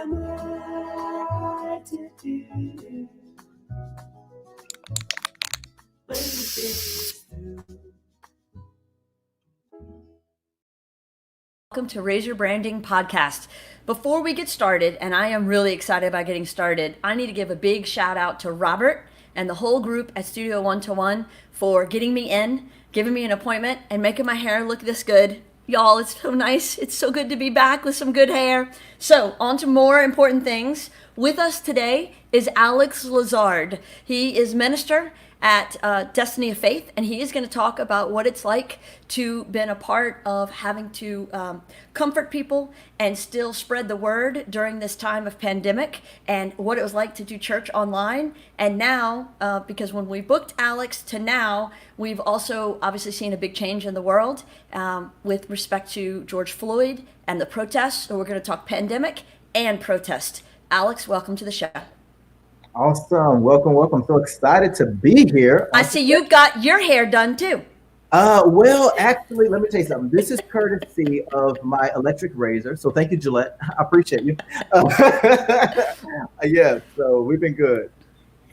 am I to do when the day is through? Welcome to RazorBranding podcast. Before we get started, and I am really excited about getting started, I need to give a big shout out to Robert and the whole group at Studio 1-to-1 for getting me in, giving me an appointment, and making my hair look this good. Y'all, it's so nice. It's so good to be back with some good hair. So, on to more important things. With us today is Alex Lazard. He is minister at Destiny of Faith, and he is going to talk about what it's like to been a part of having to comfort people and still spread the word during this time of pandemic, and what it was like to do church online. And now, because when we booked Alex to now, we've also obviously seen a big change in the world with respect to George Floyd and the protests. So we're going to talk pandemic and protest. Alex, welcome to the show. Awesome. Welcome. So excited to be here. I see you got your hair done too. Well, actually, let me tell you something. This is courtesy of my electric razor. So thank you, Gillette. I appreciate you. Yeah, so we've been good.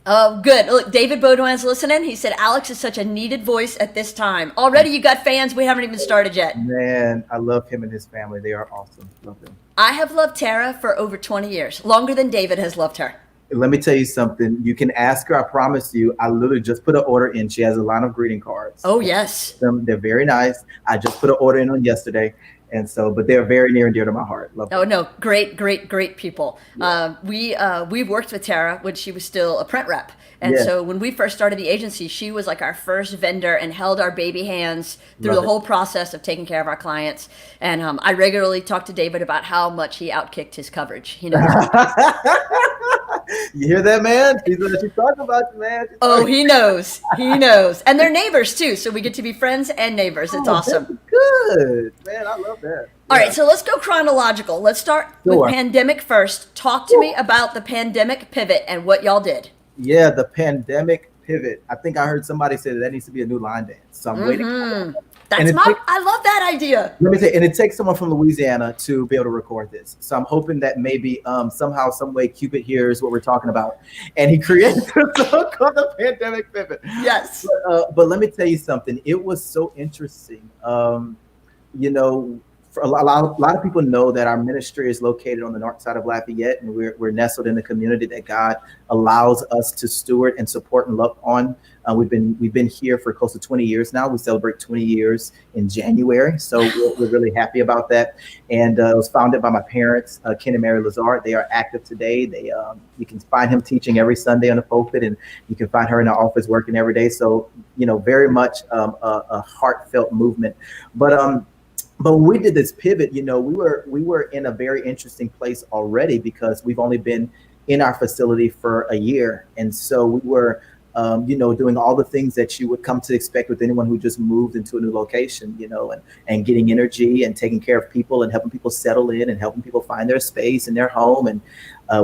Oh, good. Look, David Baudouin's listening. He said, Alex is such a needed voice at this time. Already you got fans. We haven't even started yet. Man, I love him and his family. They are awesome. Love them. I have loved Tara for over 20 years, longer than David has loved her. Let me tell you something. You can ask her. I promise you. I literally just put an order in. She has a line of greeting cards. Oh, yes. They're very nice. I just put an order in on yesterday. And so, but they're very near and dear to my heart. Love them. Oh, no. Great people. Yeah. We worked with Tara when she was still a print rep. And so when we first started the agency, she was like our first vendor and held our baby hands through the whole process of taking care of our clients. And I regularly talk to David about how much he outkicked his coverage. You know. You hear that, man? She's talking about you, man. Oh, he knows. And they're neighbors too, so we get to be friends and neighbors. It's awesome. Good, man. I love that. All right, so let's go chronological. Let's start with pandemic first. Talk to me about the pandemic pivot and what y'all did. Yeah, the pandemic pivot. I think I heard somebody say that needs to be a new line dance. So I'm waiting. I love that idea. Let me say, and it takes someone from Louisiana to be able to record this. So I'm hoping that maybe somehow, some way, Cupid hears what we're talking about, and he created a song called the pandemic pivot. Yes. But let me tell you something. It was so interesting. For a lot of people know that our ministry is located on the north side of Lafayette, and we're nestled in the community that God allows us to steward and support and love on. We've been here for close to 20 years now. We celebrate 20 years in January, so we're really happy about that. And it was founded by my parents, Ken and Mary Lazard. They are active today. You can find him teaching every Sunday on the pulpit, and you can find her in the office working every day. So very much a heartfelt movement, But when we did this pivot, we were in a very interesting place already because we've only been in our facility for a year. And so we were, doing all the things that you would come to expect with anyone who just moved into a new location, and getting energy and taking care of people and helping people settle in and helping people find their space and their home. And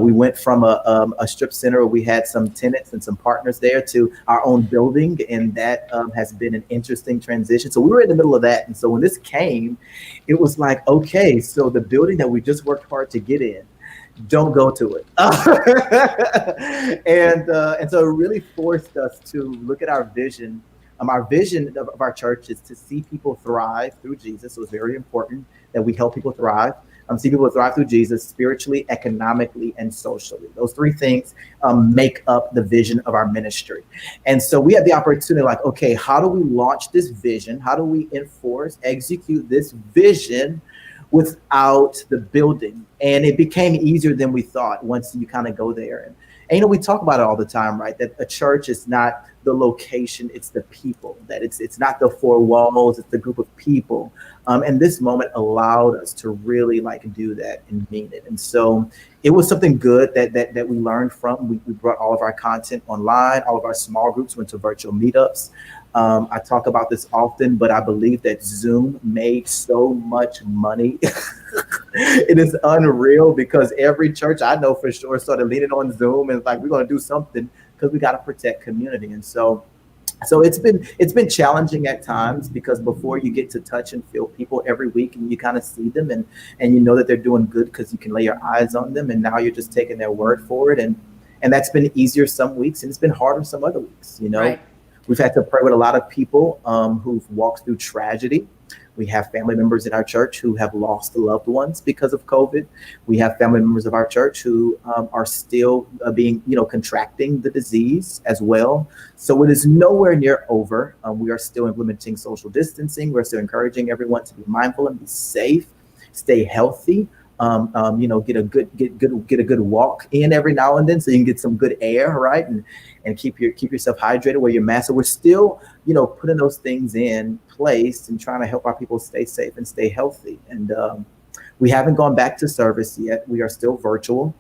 we went from a strip center where we had some tenants and some partners there to our own building. And that has been an interesting transition. So we were in the middle of that. And so when this came, it was like, okay, so the building that we just worked hard to get in, don't go to it. And so it really forced us to look at our vision. Our vision of our church is to see people thrive through Jesus. So it's very important that we help people thrive. See people thrive through Jesus spiritually, economically, and socially. Those three things make up the vision of our ministry. And so we had the opportunity, like, okay, how do we launch this vision? How do we execute this vision without the building? And it became easier than we thought once you kind of go there. And we talk about it all the time, right? That a church is not the location, it's the people. That it's not the four walls, it's the group of people. And this moment allowed us to really do that and mean it. And so it was something good that we learned from. We brought all of our content online. All of our small groups went to virtual meetups. I talk about this often, but I believe that Zoom made so much money. It is unreal because every church I know for sure started leaning on Zoom and we're going to do something because we got to protect community. And so So it's been challenging at times, because before you get to touch and feel people every week, and you kind of see them, and you know that they're doing good because you can lay your eyes on them, and now you're just taking their word for it, and that's been easier some weeks, and it's been harder some other weeks. Right. We've had to pray with a lot of people who've walked through tragedy. We have family members in our church who have lost loved ones because of COVID. We have family members of our church who are still contracting the disease as well. So it is nowhere near over. We are still implementing social distancing. We're still encouraging everyone to be mindful and be safe, stay healthy. Get a good walk in every now and then, so you can get some good air, right? And keep yourself hydrated, wear your mask. So we're still, putting those things in place and trying to help our people stay safe and stay healthy. And we haven't gone back to service yet. We are still virtual.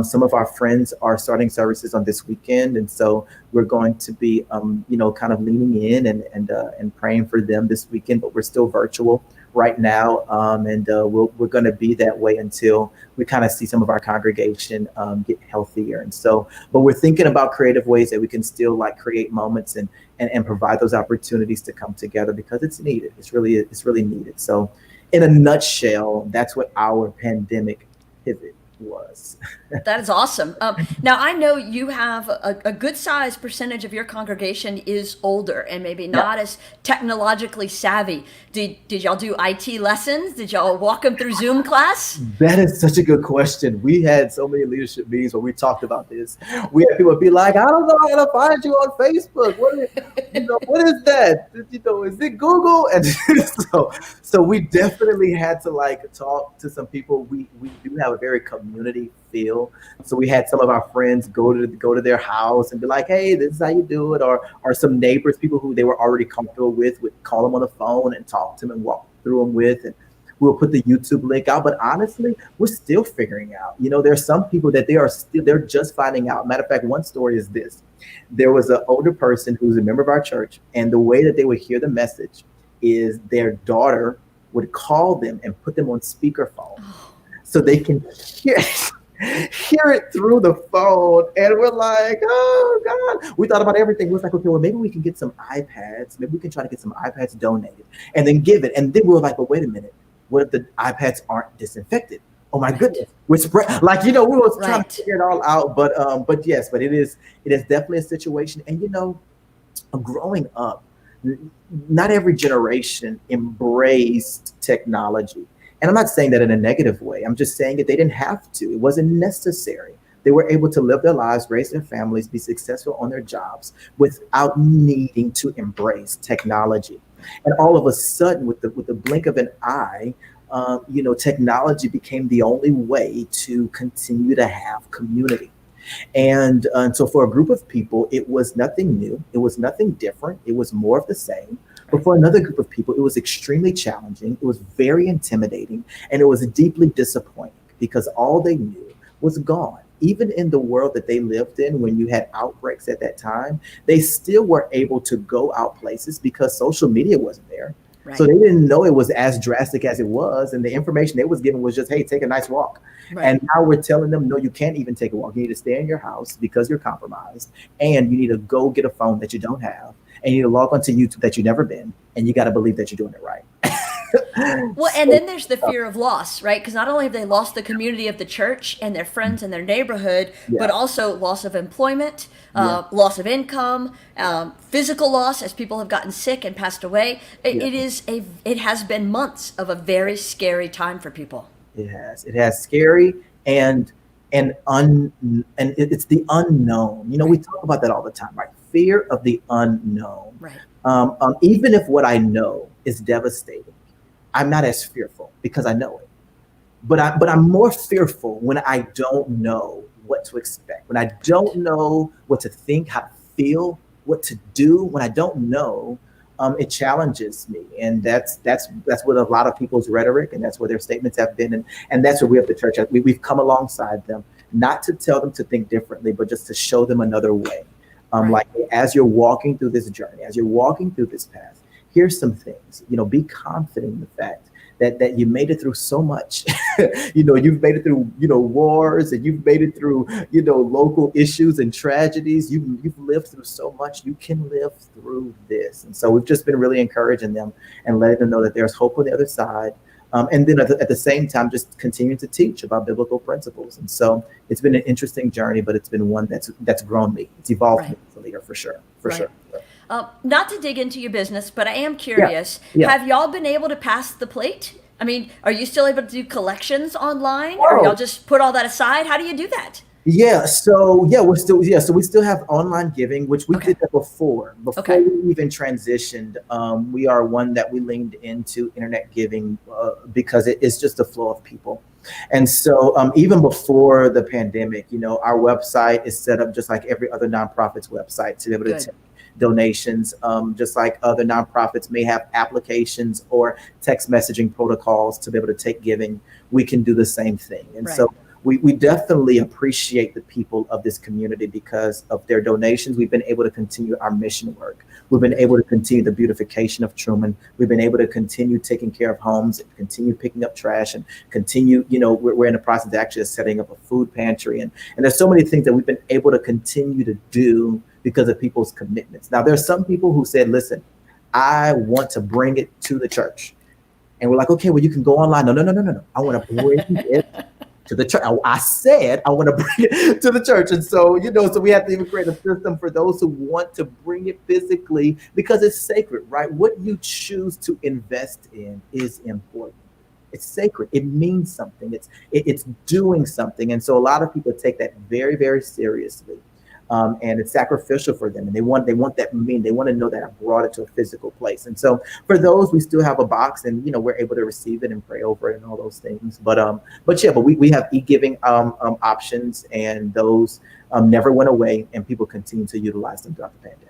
Some of our friends are starting services on this weekend, and so we're going to be, kind of leaning in and praying for them this weekend. But we're still virtual right now, and we're going to be that way until we kind of see some of our congregation get healthier. And so, but we're thinking about creative ways that we can still create moments and provide those opportunities to come together, because it's needed. It's really needed. So, in a nutshell, that's what our pandemic pivot was. That is awesome. Now, I know you have a good sized percentage of your congregation is older and maybe not as technologically savvy. Did y'all do IT lessons? Did y'all walk them through Zoom class? That is such a good question. We had so many leadership meetings where we talked about this. We had people be like, I don't know how to find you on Facebook. What is that? Is it Google? And so we definitely had to talk to some people. We do have a very community feel. So we had some of our friends go to their house and be like, hey, this is how you do it. Or some neighbors, people who they were already comfortable with, would call them on the phone and talk to them and walk through them with. And we'll put the YouTube link out. But honestly, we're still figuring out. There's some people that they're just finding out. Matter of fact, one story is this. There was an older person who's a member of our church, and the way that they would hear the message is their daughter would call them and put them on speakerphone so they can hear it through the phone. And we're like, oh God, we thought about everything. We was like, okay, well, maybe we can get some iPads. Maybe we can try to get some iPads donated and then give it. And then we were like, but wait a minute, what if the iPads aren't disinfected? Oh my goodness, we're spread. We were trying to figure it all out. But it is definitely a situation. And growing up, not every generation embraced technology. And I'm not saying that in a negative way. I'm just saying that they didn't have to. It wasn't necessary. They were able to live their lives, raise their families, be successful on their jobs without needing to embrace technology. And all of a sudden, with the blink of an eye, technology became the only way to continue to have community. And so for a group of people, it was nothing new. It was nothing different. It was more of the same. But for another group of people, it was extremely challenging. It was very intimidating, and it was deeply disappointing because all they knew was gone. Even in the world that they lived in, when you had outbreaks at that time, they still were able to go out places because social media wasn't there. Right. So they didn't know it was as drastic as it was. And the information they was given was just, hey, take a nice walk. Right. And now we're telling them, no, you can't even take a walk. You need to stay in your house because you're compromised. And you need to go get a phone that you don't have. And you need to log onto YouTube that you've never been. And you got to believe that you're doing it right. Well, and then there's the fear of loss, right? Because not only have they lost the community of the church and their friends and their neighborhood, but also loss of employment, loss of income, physical loss as people have gotten sick and passed away. It has been months of a very scary time for people. It has scary and it's the unknown. We talk about that all the time, right? Fear of the unknown. Right. Even if what I know is devastating, I'm not as fearful because I know it. But I'm more fearful when I don't know what to expect, when I don't know what to think, how to feel, what to do. When I don't know, it challenges me, and that's what a lot of people's rhetoric and that's where their statements have been, and that's where we at the church we've come alongside them, not to tell them to think differently, but just to show them another way. Like as you're walking through this journey, as you're walking through this path, here's some things. Be confident in the fact that you made it through so much. You've made it through, wars, and you've made it through, local issues and tragedies. You've lived through so much. You can live through this. And so we've just been really encouraging them and letting them know that there's hope on the other side. And then at the same time, just continuing to teach about biblical principles. And so it's been an interesting journey, but it's been one that's grown me. It's evolved me as a leader, for sure. Sure. Not to dig into your business, but I am curious. Yeah. Have y'all been able to pass the plate? I mean, are you still able to do collections online, or y'all just put all that aside? How do you do that? So we still have online giving, which we did that before we even transitioned. We are one that we leaned into internet giving because it is just a flow of people. And so even before the pandemic, our website is set up just like every other nonprofit's website to be able to take donations, just like other nonprofits may have applications or text messaging protocols to be able to take giving. We can do the same thing. And so we definitely appreciate the people of this community because of their donations. We've been able to continue our mission work. We've been able to continue the beautification of Truman. We've been able to continue taking care of homes, continue picking up trash, and continue, we're in the process of actually setting up a food pantry. And there's so many things that we've been able to continue to do because of people's commitments. Now, there's some people who said, listen, I want to bring it to the church. And we're like, okay, well, you can go online. No. I want to bring it to the church. I said I want to bring it to the church. And so, so we have to even create a system for those who want to bring it physically because it's sacred, right? What you choose to invest in is important. It's sacred. It means something. It's doing something. And so a lot of people take that very, very seriously. And it's sacrificial for them, and they want that meaning. They want to know that I brought it to a physical place. And so for those, we still have a box, and we're able to receive it and pray over it and all those things. But we have e-giving options, and those never went away, and people continue to utilize them throughout the pandemic.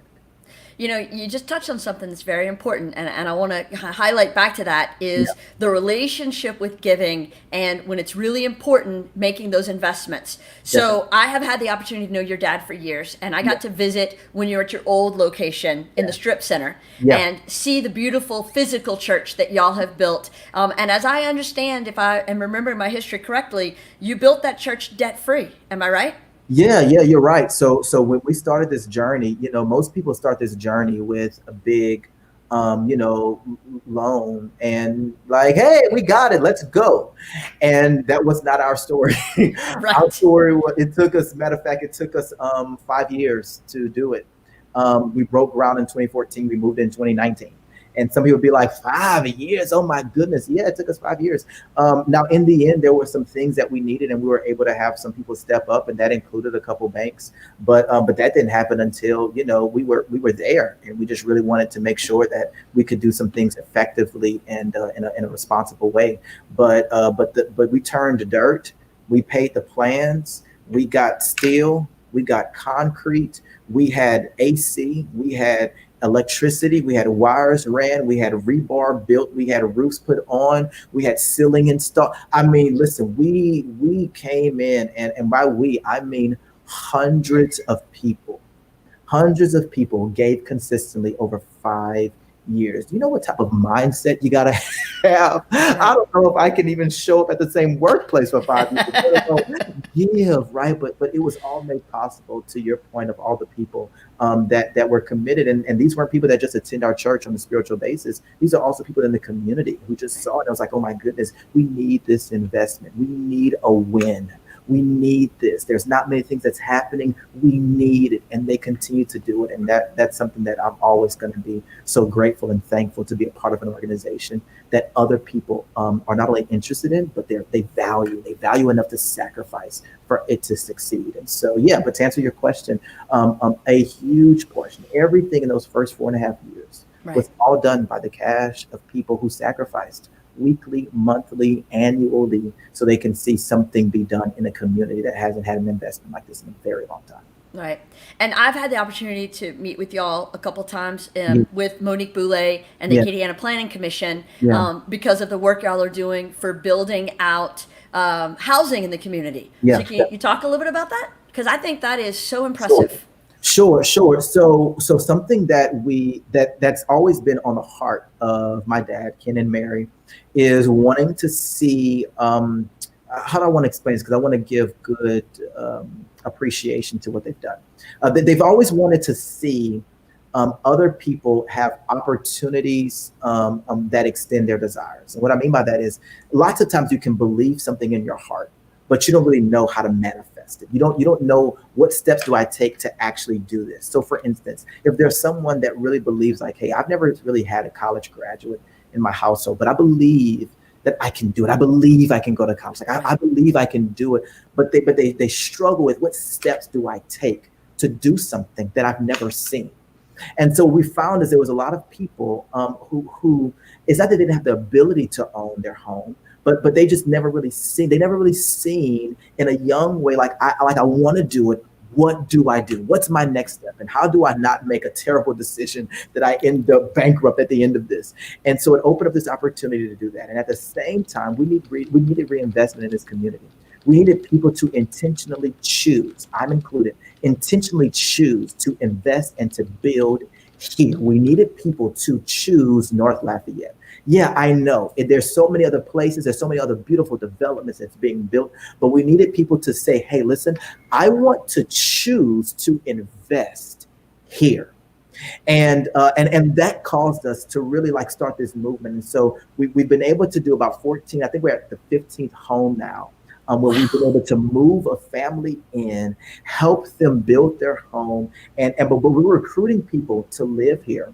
You just touched on something that's very important, and I want to highlight back to that is the relationship with giving, and when it's really important, making those investments. So I have had the opportunity to know your dad for years, and I got to visit when you were at your old location in the Strip Center and see the beautiful physical church that y'all have built. And as I understand, if I am remembering my history correctly, you built that church debt-free. Am I right? Yeah, you're right. So when we started this journey, most people start this journey with a big, loan and like, hey, we got it, let's go. And that was not our story. Right. Our story, it took us 5 years to do it. We broke ground in 2014. We moved in 2019. And some people would be like, 5 years? Oh my goodness. Yeah, it took us 5 years. Now, in the end, there were some things that we needed, and we were able to have some people step up, and that included a couple banks. But that didn't happen until, we were there, and we just really wanted to make sure that we could do some things effectively and in a responsible way. But we turned dirt, we paid the plans, we got steel, we got concrete, we had AC, we had electricity, we had wires ran, we had rebar built, we had roofs put on, we had ceiling installed. I mean, listen, we came in, and by we, I mean hundreds of people gave consistently over 5 years. You know what type of mindset you gotta have? I don't know if I can even show up at the same workplace for 5 years. Give, right? But it was all made possible, to your point, of all the people that were committed. And these weren't people that just attend our church on a spiritual basis. These are also people in the community who just saw it. I was like, oh my goodness, we need this investment. We need a win. We need this. There's not many things that's happening. We need it. And they continue to do it. And that's something that I'm always going to be so grateful and thankful to be a part of an organization that other people are not only interested in, but they value enough to sacrifice for it to succeed. And so, but to answer your question, a huge portion, everything in those first 4.5 years was all done by the cash of people who sacrificed weekly, monthly, annually, so they can see something be done in a community that hasn't had an investment like this in a very long time. Right. And I've had the opportunity to meet with y'all a couple times with Monique Boulay and the Acadiana Planning Commission because of the work y'all are doing for building out housing in the community. So can you talk a little bit about that? Because I think that is so impressive. Sure, sure. So something that's always been on the heart of my dad, Ken and Mary, is wanting to see. How do I want to explain this? Because I want to give good appreciation to what they've done. They've always wanted to see other people have opportunities that extend their desires. And what I mean by that is, lots of times you can believe something in your heart, but you don't really know how to manifest it. You don't know what steps do I take to actually do this. So for instance, if there's someone that really believes like, hey, I've never really had a college graduate in my household, but I believe that I can do it. I believe I can go to college. Like I believe I can do it, but they struggle with what steps do I take to do something that I've never seen. And so we found is there was a lot of people who it's not that they didn't have the ability to own their home, but they just never really seen in a young way, like I want to do it. What do I do? What's my next step? And how do I not make a terrible decision that I end up bankrupt at the end of this? And so it opened up this opportunity to do that. And at the same time, we needed reinvestment in this community. We needed people to intentionally choose, I'm included, intentionally choose to invest and to build here. We needed people to choose North Lafayette. Yeah, I know. There's so many other places, there's so many other beautiful developments that's being built, but we needed people to say, hey, listen, I want to choose to invest here. And that caused us to really like start this movement. And so we've been able to do about 14, I think we're at the 15th home now. Where we've been able to move a family in, help them build their home, but we're recruiting people to live here,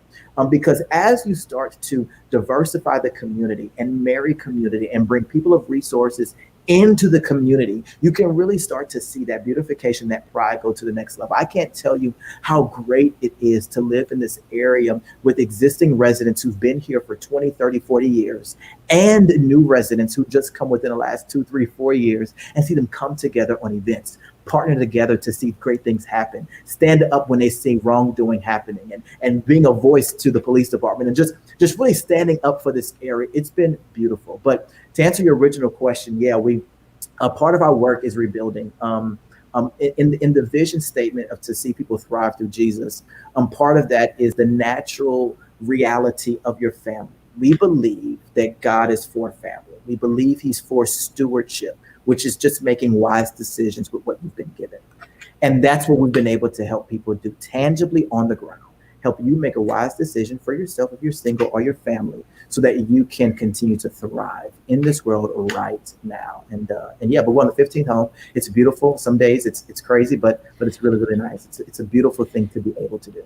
because as you start to diversify the community and marry community and bring people of resources into the community, you can really start to see that beautification, that pride go to the next level. I can't tell you how great it is to live in this area with existing residents who've been here for 20, 30, 40 years and new residents who just come within the last 2, 3, 4 years and see them come together on events, partner together to see great things happen, stand up when they see wrongdoing happening, and being a voice to the police department, and just really standing up for this area. It's been beautiful. But to answer your original question, yeah, part of our work is rebuilding. In the vision statement of to see people thrive through Jesus, part of that is the natural reality of your family. We believe that God is for family. We believe he's for stewardship, which is just making wise decisions with what you've been given. And that's what we've been able to help people do tangibly on the ground, help you make a wise decision for yourself if you're single or your family, so that you can continue to thrive in this world right now. And yeah, but we're on the 15th home. It's beautiful. Some days it's crazy, but it's really, really nice. It's a beautiful thing to be able to do.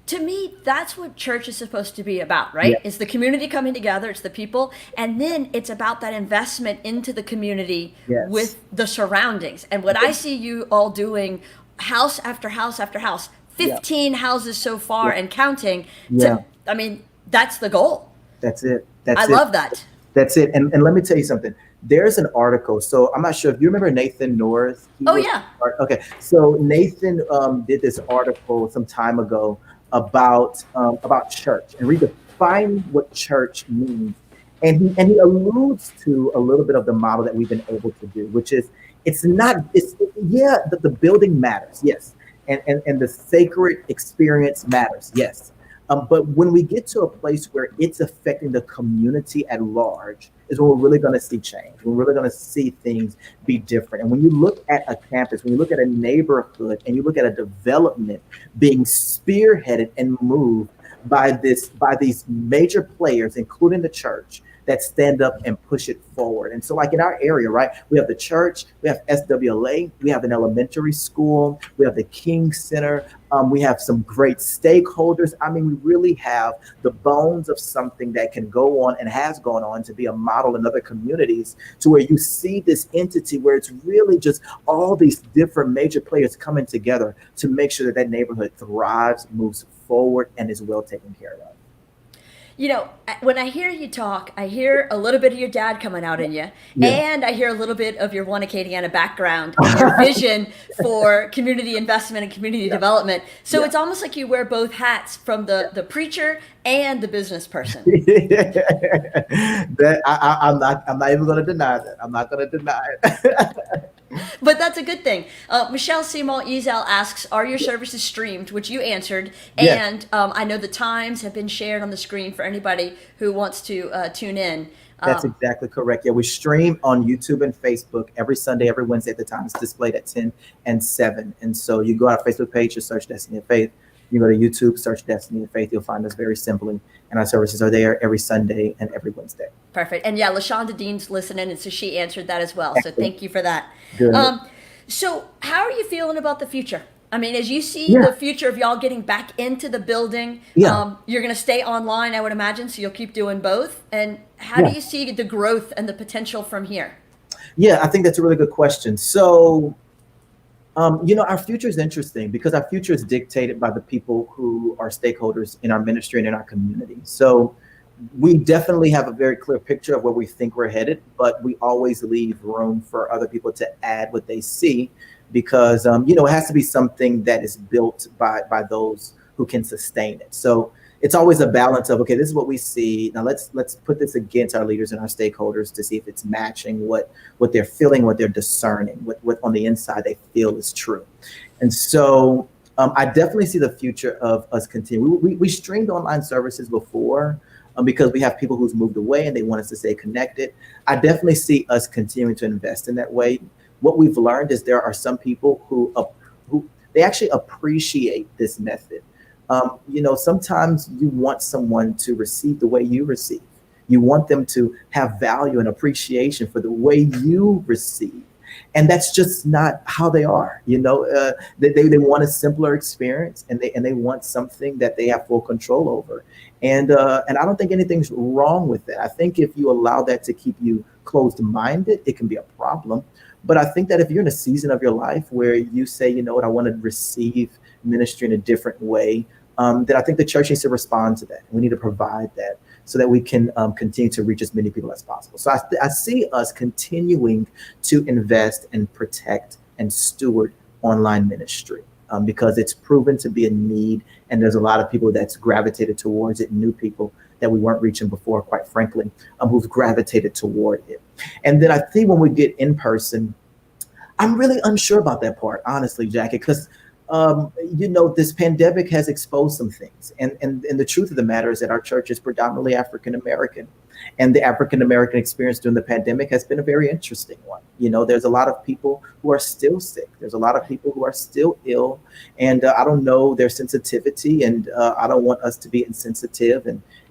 To me, that's what church is supposed to be about, right? Yeah. It's the community coming together, it's the people, and then it's about that investment into the community. Yes. With the surroundings. And what I see you all doing, house after house after house, 15 houses so far and counting. I mean, that's the goal. That's it. I love that. That's it. And let me tell you something. There's an article. So I'm not sure if you remember Nathan Norris. Yeah. Okay. So Nathan did this article some time ago about church and redefine what church means. And he alludes to a little bit of the model that we've been able to do, which is the building matters, yes. And the sacred experience matters, yes. But when we get to a place where it's affecting the community at large, is when we're really going to see change. We're really going to see things be different. And when you look at a campus, when you look at a neighborhood, and you look at a development being spearheaded and moved by these major players, including the church, that stand up and push it forward. And so like in our area, right, we have the church, we have SWLA, we have an elementary school, we have the King Center, we have some great stakeholders. I mean, we really have the bones of something that can go on and has gone on to be a model in other communities, to where you see this entity where it's really just all these different major players coming together to make sure that that neighborhood thrives, moves forward, and is well taken care of. You know, when I hear you talk, I hear a little bit of your dad coming out in you, and I hear a little bit of your One Acadiana background, and your vision for community investment and community development. So it's almost like you wear both hats, from the preacher and the business person. I'm not even going to deny that. I'm not going to deny it. But that's a good thing. Michelle Simon Ezel asks, "Are your services streamed?" Which you answered, Yes. and I know the times have been shared on the screen for anybody who wants to tune in. That's exactly correct. Yeah, we stream on YouTube and Facebook every Sunday, every Wednesday at the time. It's displayed at 10 and 7. And so you go to our Facebook page, you search Destiny of Faith. You go to YouTube, search Destiny of Faith. You'll find us very simply. And our services are there every Sunday and every Wednesday. Perfect. And yeah, LaShonda Dean's listening, and so she answered that as well. So thank you for that. Good. So how are you feeling about the future? I mean, as you see Yeah. the future of y'all getting back into the building, Yeah. you're going to stay online, I would imagine, so you'll keep doing both. And how Yeah. do you see the growth and the potential from here? Yeah, I think that's a really good question. So, our future is interesting because our future is dictated by the people who are stakeholders in our ministry and in our community. So we definitely have a very clear picture of where we think we're headed, but we always leave room for other people to add what they see because, it has to be something that is built by those who can sustain it. So it's always a balance of, okay, this is what we see. Now let's put this against our leaders and our stakeholders to see if it's matching what they're feeling, what they're discerning, what on the inside they feel is true. And so I definitely see the future of us continuing. We streamed online services before because we have people who's moved away and they want us to stay connected. I definitely see us continuing to invest in that way. What we've learned is there are some people who they actually appreciate this method. Sometimes you want someone to receive the way you receive. You want them to have value and appreciation for the way you receive. And that's just not how they are. They want a simpler experience and they want something that they have full control over. And I don't think anything's wrong with that. I think if you allow that to keep you closed-minded, it can be a problem. But I think that if you're in a season of your life where you say, you know what, I want to receive ministry in a different way, then I think the church needs to respond to that. We need to provide that so that we can continue to reach as many people as possible. So I see us continuing to invest and protect and steward online ministry because it's proven to be a need. And there's a lot of people that's gravitated towards it, new people that we weren't reaching before, quite frankly, who've gravitated toward it. And then I think when we get in person, I'm really unsure about that part, honestly, Jackie, because this pandemic has exposed some things. And the truth of the matter is that our church is predominantly African-American. And the African-American experience during the pandemic has been a very interesting one. There's a lot of people who are still sick. There's a lot of people who are still ill. And I don't know their sensitivity. And I don't want us to be insensitive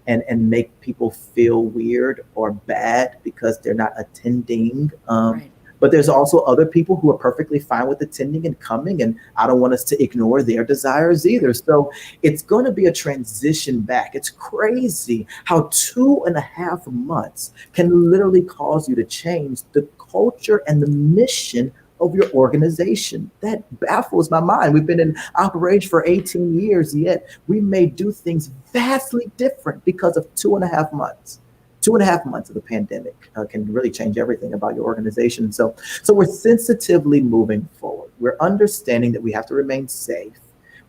and make people feel weird or bad because they're not attending. Right. But there's also other people who are perfectly fine with attending and coming, and I don't want us to ignore their desires either. So it's going to be a transition back. It's crazy how 2.5 months can literally cause you to change the culture and the mission of your organization. That baffles my mind. We've been in operation for 18 years, yet we may do things vastly different because of 2.5 months. 2.5 months of the pandemic can really change everything about your organization. So we're sensitively moving forward. We're understanding that we have to remain safe,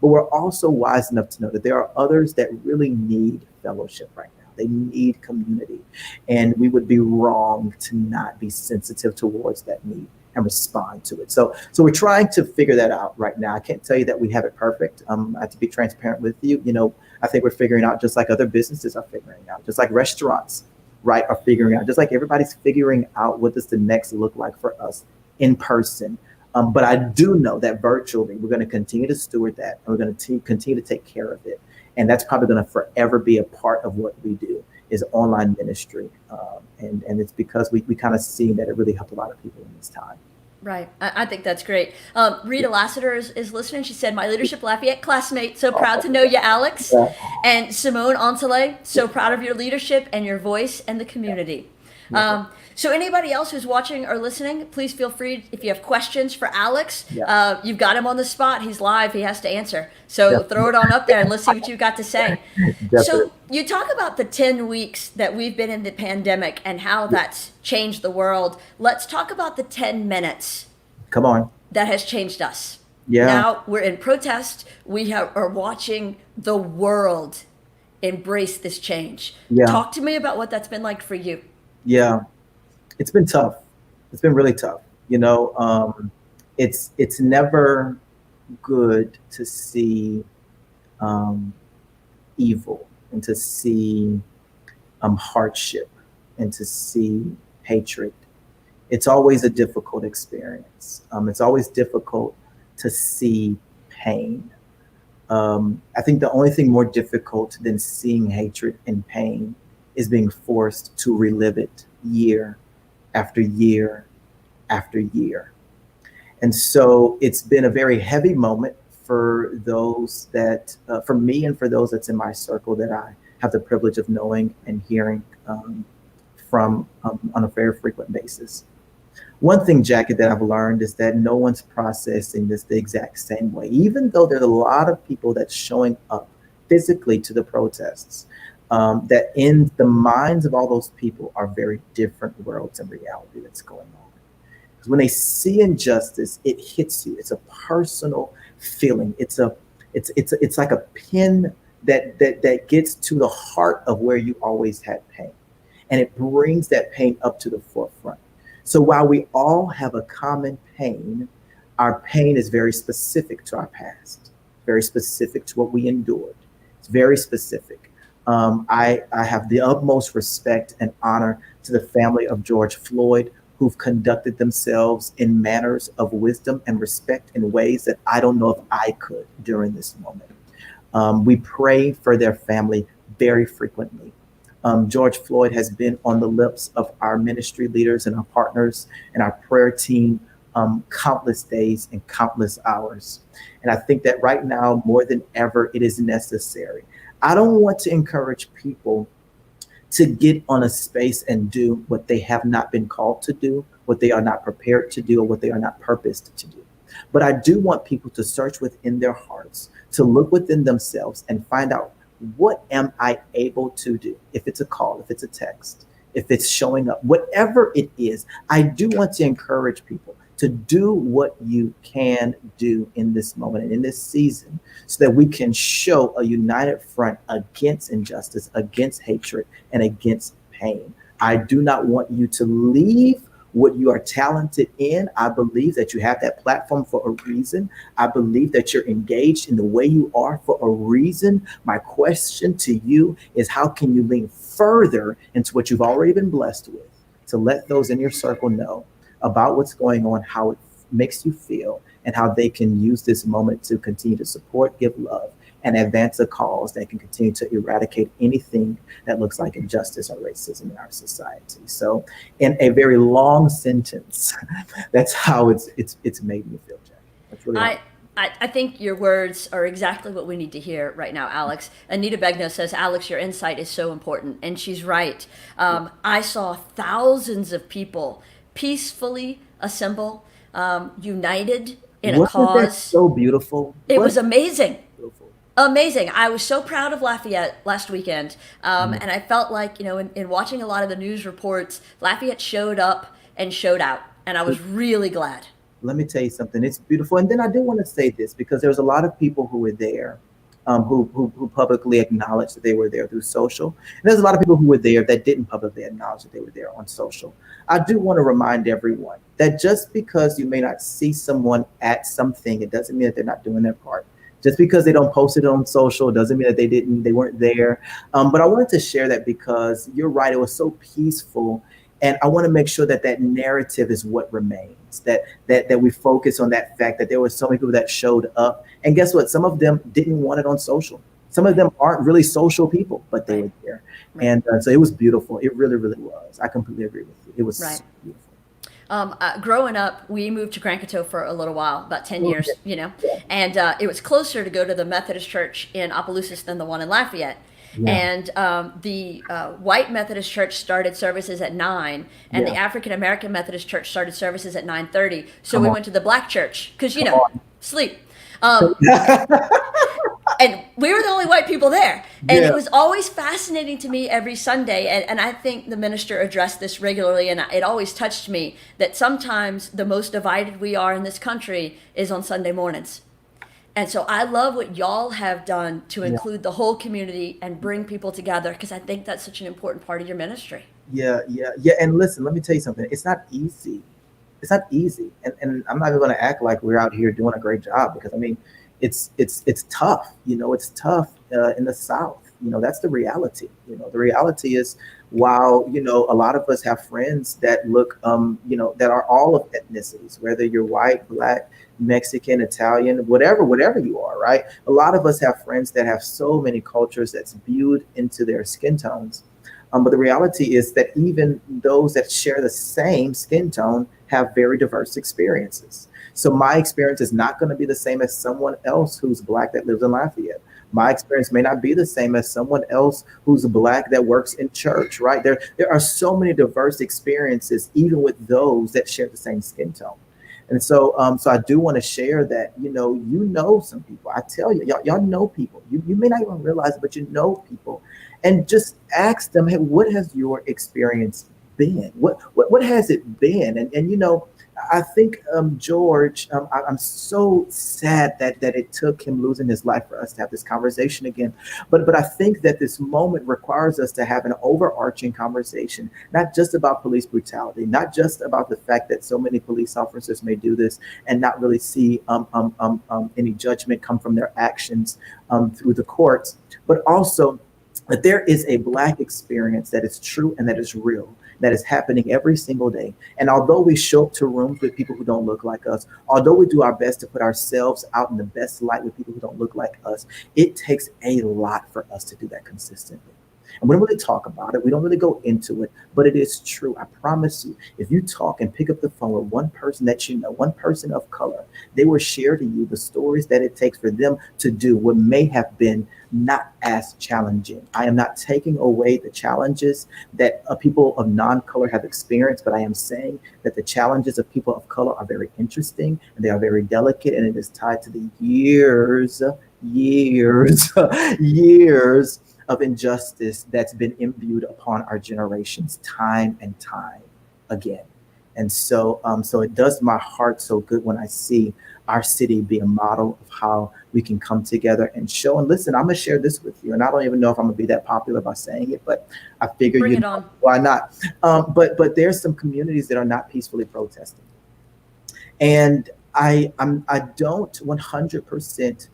but we're also wise enough to know that there are others that really need fellowship right now. They need community, and we would be wrong to not be sensitive towards that need and respond to it. So we're trying to figure that out right now. I can't tell you that we have it perfect. I have to be transparent with you. I think we're figuring out just like other businesses are figuring out, just like restaurants, right, are figuring out, just like everybody's figuring out what does the next look like for us in person. But I do know that virtually we're going to continue to steward that, and we're going to continue to take care of it. And that's probably going to forever be a part of what we do is online ministry. And it's because we kind of see that it really helped a lot of people in this time. Right. I think that's great. Rita Lassiter is listening. She said, my Leadership Lafayette classmate, so proud to know you, Alex. Yeah. And Simone Antele, so proud of your leadership and your voice and the community. So anybody else who's watching or listening, please feel free, if you have questions for Alex, you've got him on the spot. He's live. He has to answer. So throw it on up there and let's see what you've got to say. So you talk about the 10 weeks that we've been in the pandemic and how that's changed the world. Let's talk about the 10 minutes. Come on. That has changed us. Yeah. Now we're in protest. We are watching the world embrace this change. Yeah. Talk to me about what that's been like for you. Yeah. It's been tough. It's been really tough. You know, it's never good to see um, evil and to see hardship and to see hatred. It's always a difficult experience. It's always difficult to see pain. I think the only thing more difficult than seeing hatred and pain is being forced to relive it year after year after year. And so it's been a very heavy moment for those that, for me and for those that's in my circle that I have the privilege of knowing and hearing from on a very frequent basis. One thing, Jackie, that I've learned is that no one's processing this the exact same way. Even though there's a lot of people that's showing up physically to the protests, that in the minds of all those people are very different worlds and reality that's going on. Because when they see injustice, it hits you. It's a personal feeling. It's like a pin that gets to the heart of where you always had pain, and it brings that pain up to the forefront. So while we all have a common pain, our pain is very specific to our past, very specific to what we endured. It's very specific. I have the utmost respect and honor to the family of George Floyd, who've conducted themselves in manners of wisdom and respect in ways that I don't know if I could during this moment. We pray for their family very frequently. George Floyd has been on the lips of our ministry leaders and our partners and our prayer team countless days and countless hours. And I think that right now, more than ever, it is necessary. I don't want to encourage people to get on a space and do what they have not been called to do, what they are not prepared to do, or what they are not purposed to do. But I do want people to search within their hearts, to look within themselves and find out, what am I able to do? If it's a call, if it's a text, if it's showing up, whatever it is, I do want to encourage people to do what you can do in this moment and in this season so that we can show a united front against injustice, against hatred, and against pain. I do not want you to leave what you are talented in. I believe that you have that platform for a reason. I believe that you're engaged in the way you are for a reason. My question to you is, how can you lean further into what you've already been blessed with to let those in your circle know about what's going on, how it makes you feel, and how they can use this moment to continue to support, give love, and advance a cause that can continue to eradicate anything that looks like injustice or racism in our society. So in a very long sentence, that's how it's made me feel, Jack. That's really I think your words are exactly what we need to hear right now, Alex. Anita Begno says, Alex, your insight is so important. And she's right. I saw thousands of people peacefully assemble, united in a cause. Wasn't that so beautiful? It was amazing. Beautiful. Amazing. I was so proud of Lafayette last weekend. And I felt like, in watching a lot of the news reports, Lafayette showed up and showed out. And I was really glad. Let me tell you something. It's beautiful. And then I do want to say this, because there was a lot of people who were there who publicly acknowledged that they were there through social. And there's a lot of people who were there that didn't publicly acknowledge that they were there on social. I do want to remind everyone that just because you may not see someone at something, it doesn't mean that they're not doing their part. Just because they don't post it on social doesn't mean that they weren't there. But I wanted to share that because you're right. It was so peaceful. And I want to make sure that that narrative is what remains, that we focus on that fact that there were so many people that showed up. And guess what? Some of them didn't want it on social. Some of them aren't really social people, but they were there. Right. And so it was beautiful. It really, really was. I completely agree with you. It was right. Beautiful. Growing up, we moved to Grand Coteau for a little while, about 10 years, and it was closer to go to the Methodist church in Opelousas than the one in Lafayette. Yeah. And the white Methodist church started services at 9, and the African American Methodist church started services at 9:30. So we went to the black church because sleep. And we were the only white people there. And it was always fascinating to me every Sunday. And I think the minister addressed this regularly, and it always touched me that sometimes the most divided we are in this country is on Sunday mornings. And so I love what y'all have done to include the whole community and bring people together, because I think that's such an important part of your ministry. Yeah. And listen, let me tell you something. It's not easy it's not easy. And I'm not even going to act like we're out here doing a great job, because I mean, it's tough. It's tough in the South. That's the reality. The reality is, while a lot of us have friends that look, that are all of ethnicities, whether you're white, black, Mexican, Italian, whatever you are, right? A lot of us have friends that have so many cultures that's viewed into their skin tones. But the reality is that even those that share the same skin tone have very diverse experiences. So my experience is not going to be the same as someone else who's black that lives in Lafayette. My experience may not be the same as someone else who's black that works in church, right? There are so many diverse experiences, even with those that share the same skin tone. And so I do want to share that, some people. I tell you, y'all know people. You may not even realize it, but you know people. And just ask them, hey, what has your experience been? What has it been? And I think George, I'm so sad that it took him losing his life for us to have this conversation again. But I think that this moment requires us to have an overarching conversation, not just about police brutality, not just about the fact that so many police officers may do this and not really see any judgment come from their actions through the courts, but also that there is a Black experience that is true and that is real, that is happening every single day. And although we show up to rooms with people who don't look like us, although we do our best to put ourselves out in the best light with people who don't look like us, it takes a lot for us to do that consistently. And we don't really talk about it. We don't really go into it, but it is true. I promise you, if you talk and pick up the phone with one person that you know, one person of color, they will share to you the stories that it takes for them to do what may have been not as challenging. I am not taking away the challenges that people of non-color have experienced, but I am saying that the challenges of people of color are very interesting and they are very delicate, and it is tied to the years of injustice that's been imbued upon our generations time and time again. And so it does my heart so good when I see our city be a model of how we can come together and show. And listen, I'm gonna share this with you, and I don't even know if I'm gonna be that popular by saying it, but I figure Bring it on. why not? But there's some communities that are not peacefully protesting, and I don't 100%.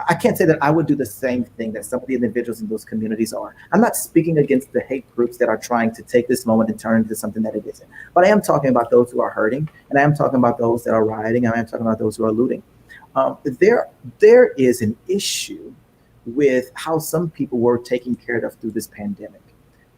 I can't say that I would do the same thing that some of the individuals in those communities are. I'm not speaking against the hate groups that are trying to take this moment and turn it into something that it isn't. But I am talking about those who are hurting, and I am talking about those that are rioting, and I am talking about those who are looting. There is an issue with how some people were taken care of through this pandemic.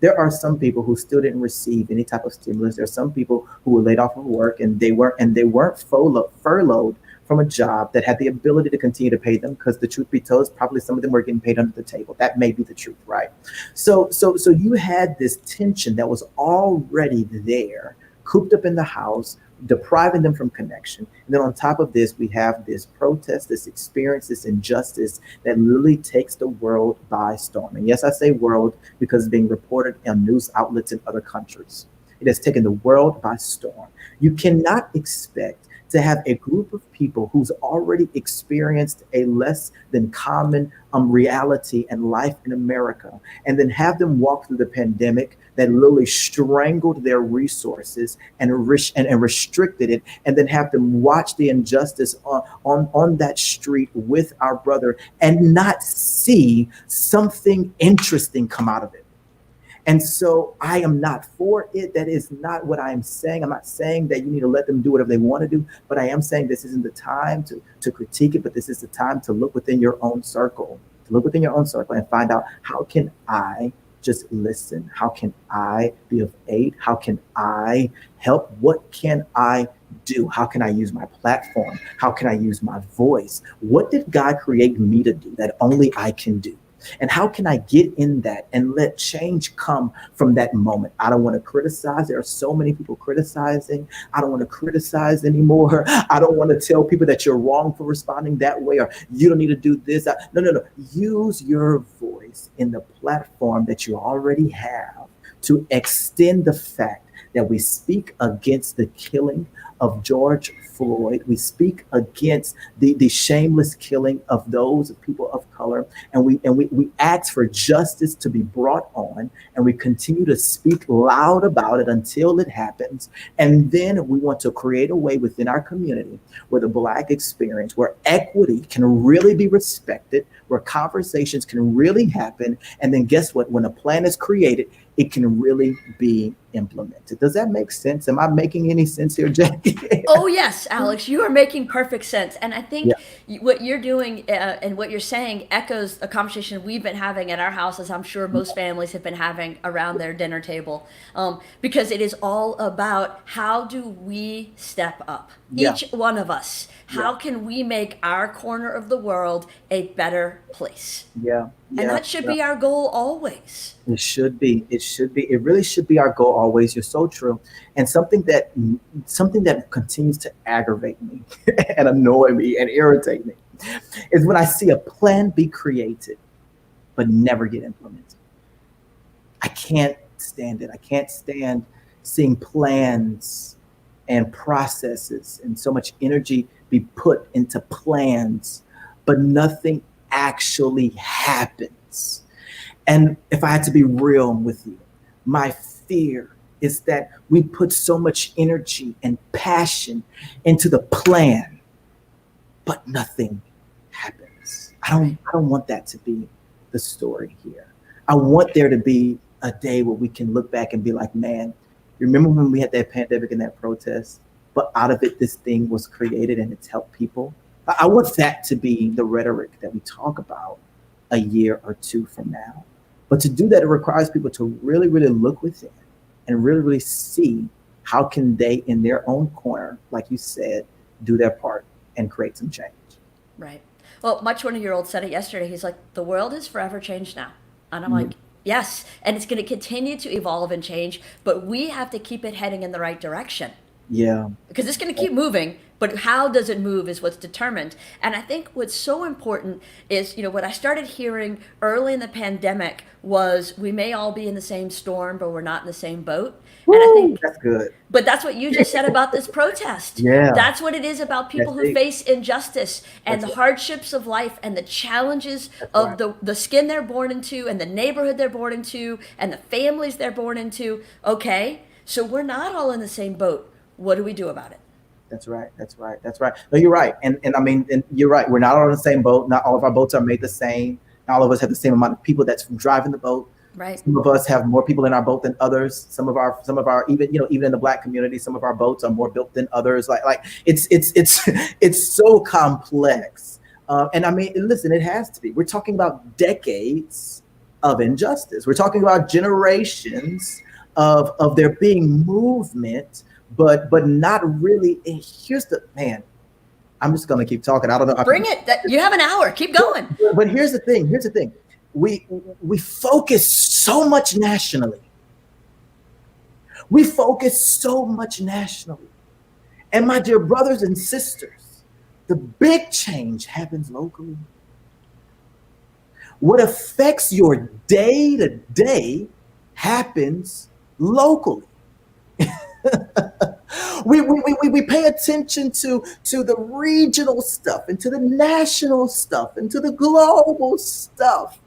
There are some people who still didn't receive any type of stimulus. There are some people who were laid off of work and they weren't furloughed from a job that had the ability to continue to pay them, because the truth be told, probably some of them were getting paid under the table. That may be the truth, right? So you had this tension that was already there, cooped up in the house, depriving them from connection. And then on top of this, we have this protest, this experience, this injustice that literally takes the world by storm. And yes, I say world because it's being reported on news outlets in other countries. It has taken the world by storm. You cannot expect to have a group of people who's already experienced a less than common reality and life in America, and then have them walk through the pandemic that literally strangled their resources and restricted it, and then have them watch the injustice on that street with our brother and not see something interesting come out of it. And so I am not for it. That is not what I am saying. I'm not saying that you need to let them do whatever they want to do, but I am saying this isn't the time to critique it, but this is the time to look within your own circle, and find out, how can I just listen? How can I be of aid? How can I help? What can I do? How can I use my platform? How can I use my voice? What did God create me to do that only I can do? And how can I get in that and let change come from that moment? I don't want to criticize. There are so many people criticizing. I don't want to criticize anymore. I don't want to tell people that you're wrong for responding that way, or you don't need to do this. No. Use your voice in the platform that you already have to extend the fact that we speak against the killing of George Floyd. We speak against the shameless killing of those people of color. color, and we ask for justice to be brought on, and we continue to speak loud about it until it happens. And then we want to create a way within our community where the Black experience, where equity can really be respected, where conversations can really happen. And then guess what? When a plan is created, it can really be implemented. Does that make sense? Am I making any sense here, Jackie? Oh, yes, Alex, you are making perfect sense. And I think Yeah. what you're doing and what you're saying echoes a conversation we've been having at our house, as I'm sure most families have been having around their dinner table, because it is all about how do we step up, Yeah. each one of us. How Yeah. can we make our corner of the world a better place? Yeah. And that should be our goal always. It should be. It should be. It really should be our goal always. You're so true. And something that continues to aggravate me and annoy me and irritate me is when I see a plan be created but never get implemented. I can't stand it. I can't stand seeing plans and processes and so much energy be put into plans, but nothing actually happens. And if I had to be real with you, my fear is that we put so much energy and passion into the plan, but nothing happens. I don't want that to be the story here. I want there to be a day where we can look back and be like, man, remember when we had that pandemic and that protest, but out of it, this thing was created and it's helped people. I want that to be the rhetoric that we talk about a year or two from now. But to do that, it requires people to really, really look within and really, really see how can they, in their own corner, like you said, do their part and create some change. Right. Well, my 20-year-old said it yesterday. He's like, the world is forever changed now. And I'm like, yes. And it's going to continue to evolve and change, but we have to keep it heading in the right direction. Yeah. Because it's going to keep moving, but how does it move is what's determined. And I think what's so important is, what I started hearing early in the pandemic was we may all be in the same storm, but we're not in the same boat. Woo, and I think that's good. But that's what you just said about this protest. Yeah. That's what it is about people who face injustice and the hardships of life and the challenges of the skin they're born into and the neighborhood they're born into and the families they're born into. Okay, so we're not all in the same boat. What do we do about it? That's right. No, you're right. And you're right. We're not all in the same boat. Not all of our boats are made the same. Not all of us have the same amount of people that's driving the boat. Right. Some of us have more people in our boat than others. Some of our even in the Black community, some of our boats are more built than others. Like it's so complex. And listen, it has to be. We're talking about decades of injustice. We're talking about generations of there being movement, but not really. And here's the man. I'm just gonna keep talking. I don't know. Bring it. You have an hour. Keep going. But here's the thing. We focus so much nationally. And my dear brothers and sisters, the big change happens locally. What affects your day to day happens locally. We pay attention to the regional stuff and to the national stuff and to the global stuff.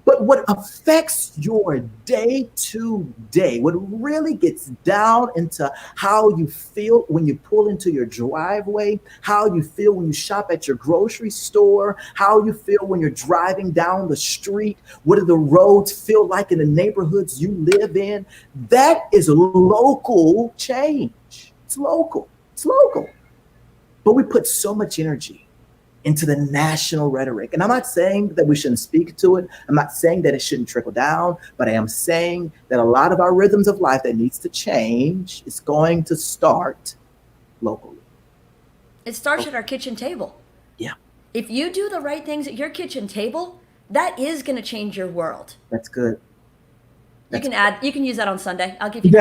But what affects your day to day, what really gets down into how you feel when you pull into your driveway, how you feel when you shop at your grocery store, how you feel when you're driving down the street, what do the roads feel like in the neighborhoods you live in, that is local change. It's local. But we put so much energy into the national rhetoric. And I'm not saying that we shouldn't speak to it. I'm not saying that it shouldn't trickle down, but I am saying that a lot of our rhythms of life that needs to change is going to start locally. It starts at our kitchen table. Yeah. If you do the right things at your kitchen table, that is going to change your world. That's good. You can use that on Sunday. I'll give you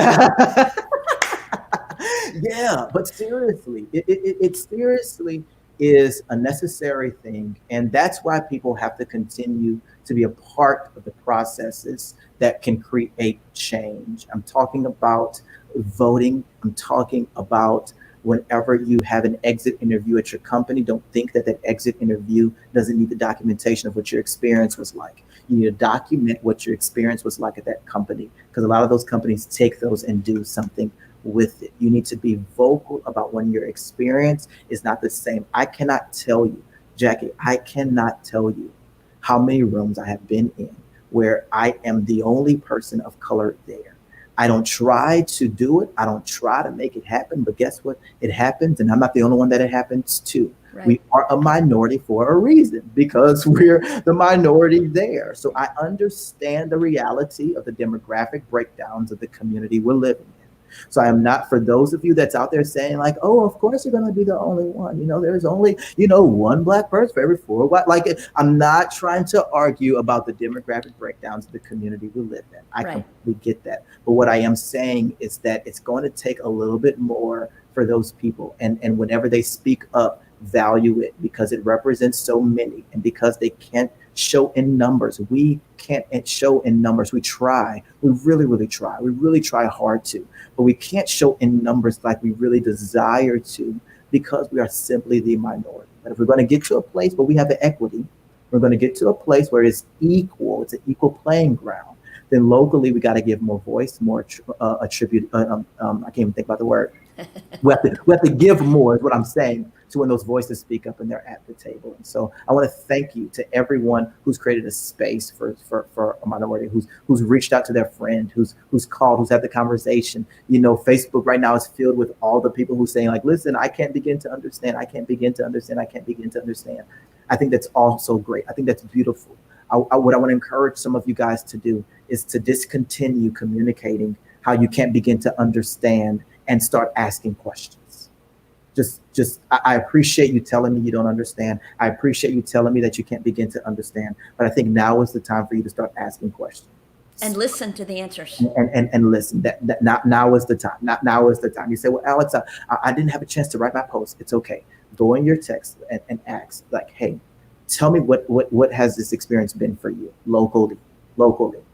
Yeah, but seriously, it seriously is a necessary thing. And that's why people have to continue to be a part of the processes that can create change. I'm talking about voting. I'm talking about whenever you have an exit interview at your company, don't think that that exit interview doesn't need the documentation of what your experience was like. You need to document what your experience was like at that company, because a lot of those companies take those and do something with it. You need to be vocal about when your experience is not the same. I cannot tell you, Jackie, I cannot tell you how many rooms I have been in where I am the only person of color there. I don't try to do it. I don't try to make it happen, but guess what? It happens, and I'm not the only one that it happens to. Right. We are a minority for a reason, because we're the minority there. So I understand the reality of the demographic breakdowns of the community we're living in. So I am not, for those of you that's out there saying like, oh, of course you're going to be the only one. There's only, one black person for every 4 white. Like, I'm not trying to argue about the demographic breakdowns of the community we live in. I completely get that. But what I am saying is that it's going to take a little bit more for those people. And whenever they speak up, value it, because it represents so many, and because they can't show in numbers. We can't show in numbers. We try. We really, really try. We really try hard to, but we can't show in numbers like we really desire to, because we are simply the minority. But if we're going to get to a place where we have the equity, we're going to get to a place where it's equal, it's an equal playing ground, then locally we got to give more voice, more attribute. I can't even think about the word. We have to give more, is what I'm saying, to when those voices speak up and they're at the table. And so I want to thank you to everyone who's created a space for a minority, who's reached out to their friend, who's called, who's had the conversation. Facebook right now is filled with all the people who saying like, listen, I can't begin to understand. I can't begin to understand. I can't begin to understand. I think that's also great. I think that's beautiful. What I want to encourage some of you guys to do is to discontinue communicating how you can't begin to understand and start asking questions. I appreciate you telling me you don't understand. I appreciate you telling me that you can't begin to understand. But I think now is the time for you to start asking questions. And listen to the answers. And listen. Now is the time. Now is the time. You say, well, Alex, I didn't have a chance to write my post. It's okay. Go in your text and ask, like, hey, tell me what has this experience been for you locally.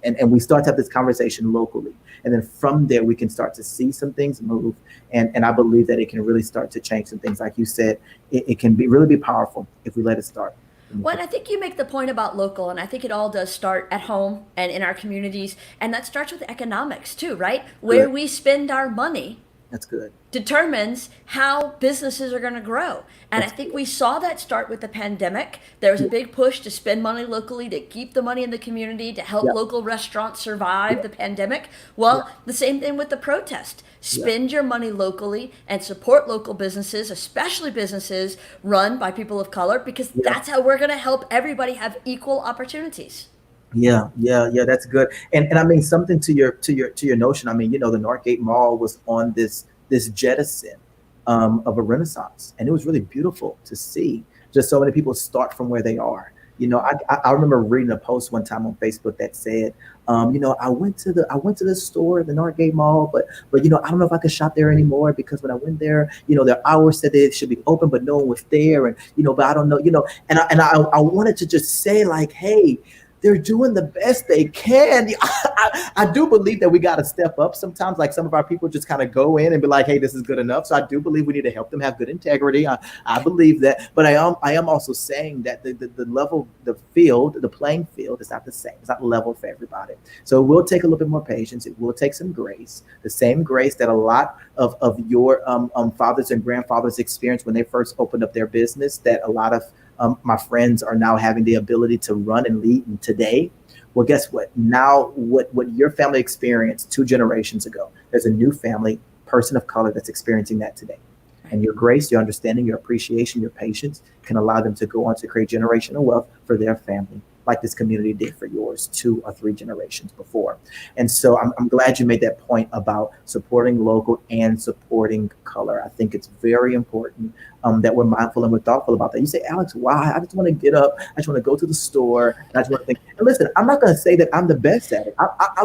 And we start to have this conversation locally. And then from there, we can start to see some things move. And I believe that it can really start to change some things. Like you said, it can really be powerful if we let it start. Well, and I think you make the point about local, and I think it all does start at home and in our communities. And that starts with economics too, right? Where we spend our money. That's good. Determines how businesses are going to grow. And I think we saw that start with the pandemic. There was a big push to spend money locally, to keep the money in the community, to help local restaurants survive the pandemic. Well, the same thing with the protest. Spend your money locally and support local businesses, especially businesses run by people of color, because that's how we're going to help everybody have equal opportunities. Yeah, that's good. And I mean, something to your notion. I mean, the Northgate Mall was on this jettison of a renaissance, and it was really beautiful to see just so many people start from where they are. I remember reading a post one time on Facebook that said, I went to the store at the Northgate Mall, but I don't know if I could shop there anymore, because when I went there, their hours said they should be open, but no one was there, and but I don't know, and I wanted to just say like, hey, they're doing the best they can. I do believe that we got to step up sometimes. Like, some of our people just kind of go in and be like, hey, this is good enough. So I do believe we need to help them have good integrity. I believe that. But I am also saying that the level, the playing field is not the same. It's not level for everybody. So it will take a little bit more patience. It will take some grace, the same grace that a lot of your fathers and grandfathers experienced when they first opened up their business, that a lot of my friends are now having the ability to run and lead today. Well, guess what? Now, what your family experienced 2 generations ago, there's a new family, person of color, that's experiencing that today. And your grace, your understanding, your appreciation, your patience can allow them to go on to create generational wealth for their family, like this community did for yours 2 or 3 generations before. And so I'm glad you made that point about supporting local and supporting color. I think it's very important that we're mindful and we're thoughtful about that. You say, Alex, why? I just want to get up. I just want to go to the store. And I just want to think. And listen, I'm not going to say that I'm the best at it.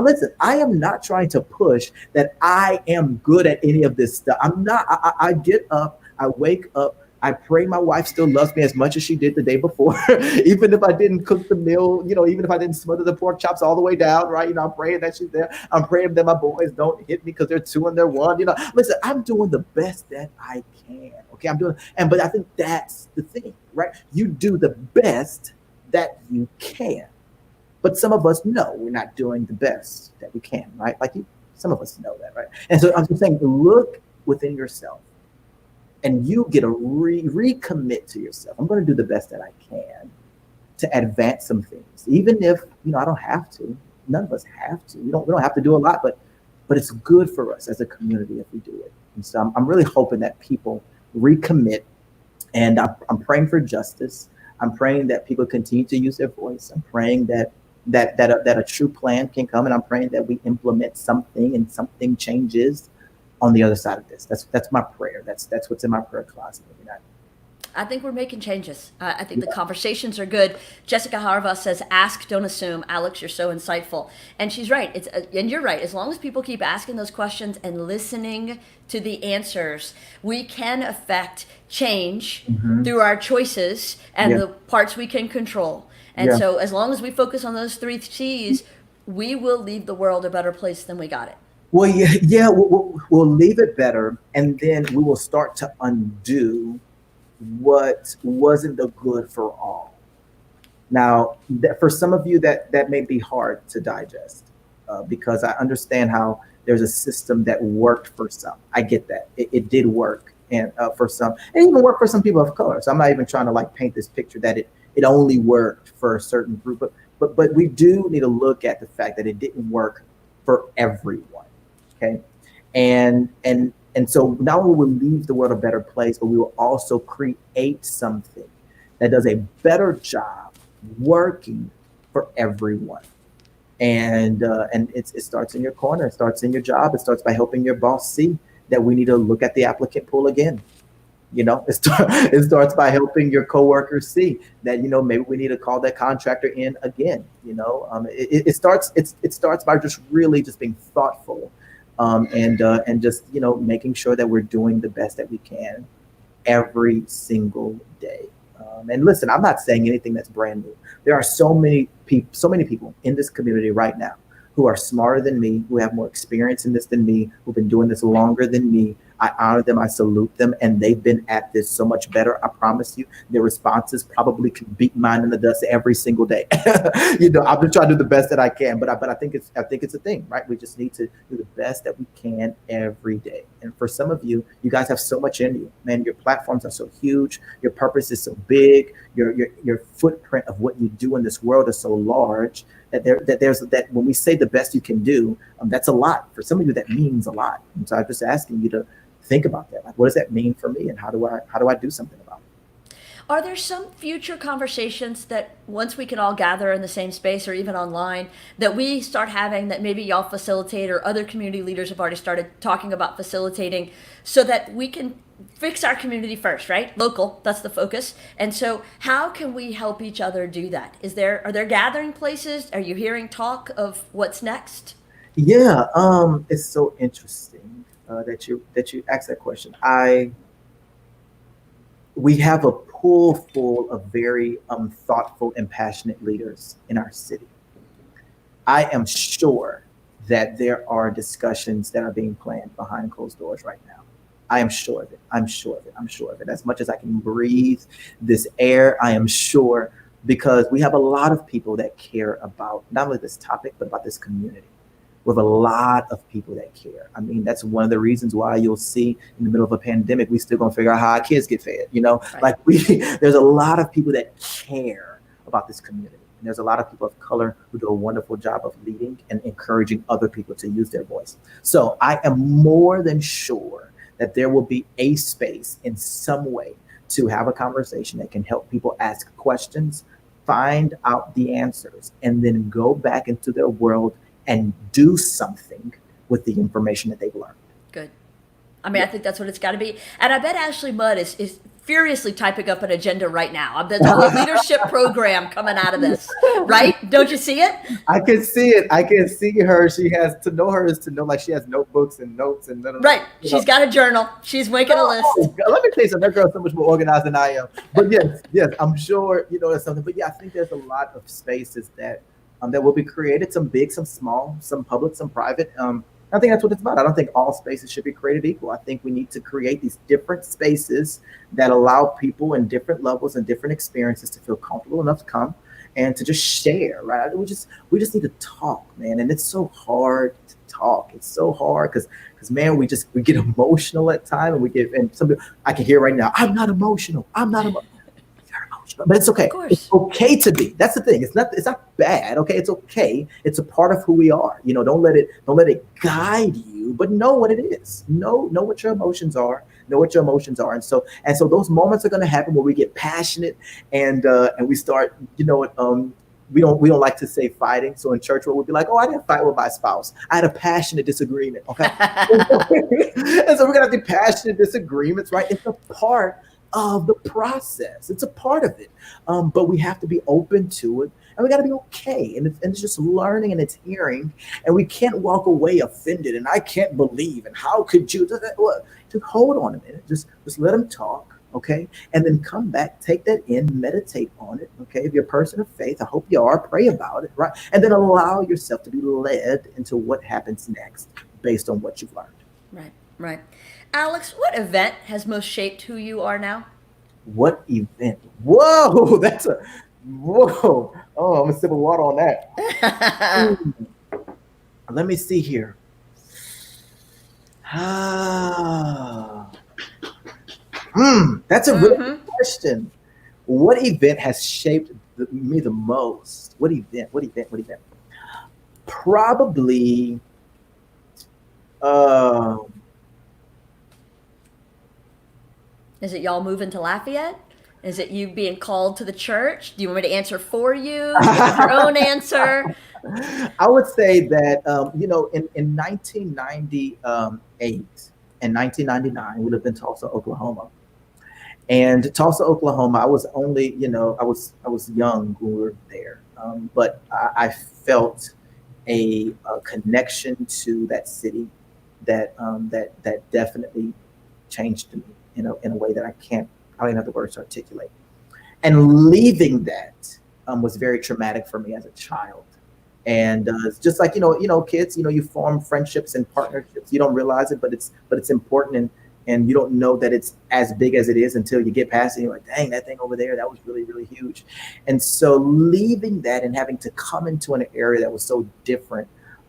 Listen, I am not trying to push that I am good at any of this stuff. I'm not. I get up. I wake up. I pray my wife still loves me as much as she did the day before, even if I didn't cook the meal, even if I didn't smother the pork chops all the way down, right? I'm praying that she's there. I'm praying that my boys don't hit me because they're 2 and they're 1. Listen, I'm doing the best that I can. Okay, but I think that's the thing, right? You do the best that you can. But some of us know we're not doing the best that we can, right? Some of us know that, right? And so I'm just saying, look within yourself. And you get a recommit to yourself. I'm going to do the best that I can to advance some things, even if I don't have to. None of us have to. We don't have to do a lot, but it's good for us as a community if we do it. And so I'm really hoping that people recommit, and I'm praying for justice. I'm praying that people continue to use their voice. I'm praying that a true plan can come, and I'm praying that we implement something and something changes on the other side of this. That's my prayer. That's what's in my prayer closet every night. I think we're making changes. I think the conversations are good. Jessica Harva says, "Ask, don't assume." Alex, you're so insightful, and she's right. And you're right. As long as people keep asking those questions and listening to the answers, we can affect change through our choices and the parts we can control. And so, as long as we focus on those 3 C's, we will leave the world a better place than we got it. Well, we'll leave it better, and then we will start to undo what wasn't the good for all. Now, for some of you, that may be hard to digest, because I understand how there's a system that worked for some. I get that. It did work, and for some, and even worked for some people of color. So I'm not even trying to paint this picture that it only worked for a certain group, but we do need to look at the fact that it didn't work for everyone. Okay, and so not only will we leave the world a better place, but we will also create something that does a better job working for everyone. And it starts in your corner. It starts in your job. It starts by helping your boss see that we need to look at the applicant pool again. It starts by helping your coworkers see that maybe we need to call that contractor in again. It starts by just really just being thoughtful. And just making sure that we're doing the best that we can every single day. And listen, I'm not saying anything that's brand new. There are so many people in this community right now who are smarter than me, who have more experience in this than me, who've been doing this longer than me. I honor them, I salute them, and they've been at this so much better. I promise you, their responses probably can beat mine in the dust every single day. I've been trying to do the best that I can, but I think it's a thing, right? We just need to do the best that we can every day. And for some of you, you guys have so much in you, man. Your platforms are so huge, your purpose is so big, your footprint of what you do in this world is so large that when we say the best you can do, that's a lot. For some of you, that means a lot. And so I'm just asking you to think about that. What does that mean for me, and how do I do something about it? Are there some future conversations that once we can all gather in the same space or even online that we start having, that maybe y'all facilitate or other community leaders have already started talking about facilitating, so that we can fix our community first, right? Local, that's the focus. And so how can we help each other do that? Are there gathering places? Are you hearing talk of what's next? Yeah, it's so interesting that you asked that question. We have a pool full of very thoughtful and passionate leaders in our city. I am sure that there are discussions that are being planned behind closed doors right now. I am sure of it. I'm sure of it. As much as I can breathe this air, I am sure, because we have a lot of people that care about not only this topic, but about this community. We have a lot of people that care. I mean, that's one of the reasons why you'll see in the middle of a pandemic, we still gonna figure out how our kids get fed. Right. There's a lot of people that care about this community. And there's a lot of people of color who do a wonderful job of leading and encouraging other people to use their voice. So I am more than sure that there will be a space in some way to have a conversation that can help people ask questions, find out the answers, and then go back into their world and do something with the information that they've learned. Good. I mean, I think that's what it's got to be. And I bet Ashley Mudd is furiously typing up an agenda right now. There's a whole leadership program coming out of this, right? Don't you see it? I can see it. I can see her. She has to know her is to know like she has notebooks and notes and right. She's got a journal. She's making a list. Let me tell you something. That girl's so much more organized than I am. But yes, I'm sure that's something. But yeah, I think there's a lot of spaces that will be created. Some big, some small, some public, some private. I think that's what it's about. I don't think all spaces should be created equal. I think we need to create these different spaces that allow people in different levels and different experiences to feel comfortable enough to come and to just share, right? We just need to talk, man. And it's so hard to talk. It's so hard because man, we get emotional at times, and some people, I can hear right now, I'm not emotional. But it's okay. It's okay to be. That's the thing. It's not bad. Okay. It's okay. It's a part of who we are. Don't let it guide you, but know what it is. Know what your emotions are. And so those moments are going to happen where we get passionate and we start, we don't like to say fighting. So in church, we'll be like, oh, I didn't fight with my spouse. I had a passionate disagreement. Okay. And so we're going to have the passionate disagreements, right? It's a part of the process. It's a part of it. But we have to be open to it, and we got to be okay. And it's just learning and it's hearing, and we can't walk away offended. And I can't believe, and how could you do that? Well, just hold on a minute. Just let them talk. Okay. And then come back, take that in, meditate on it. Okay. If you're a person of faith, I hope you are, pray about it. Right. And then allow yourself to be led into what happens next based on what you've learned. Right. Alex, what event has most shaped who you are now? What event? Whoa, whoa. Oh, I'm gonna sip of water on that. Let me see here. That's a really good question. What event has shaped me the most? What event? Probably. Is it y'all moving to Lafayette? Is it you being called to the church? Do you want me to answer for you? Do you have your own answer? I would say that, in 1998 and 1999, we lived in Tulsa, Oklahoma. And Tulsa, Oklahoma, I was only, I was young when we were there. But I felt a connection to that city that definitely changed me in a way that I don't even have the words to articulate. And leaving that was very traumatic for me as a child. And it's just like, kids, you form friendships and partnerships. You don't realize it, but it's important. And you don't know that it's as big as it is until you get past it. And you're like, dang, that thing over there, that was really, really huge. And so leaving that and having to come into an area that was so different.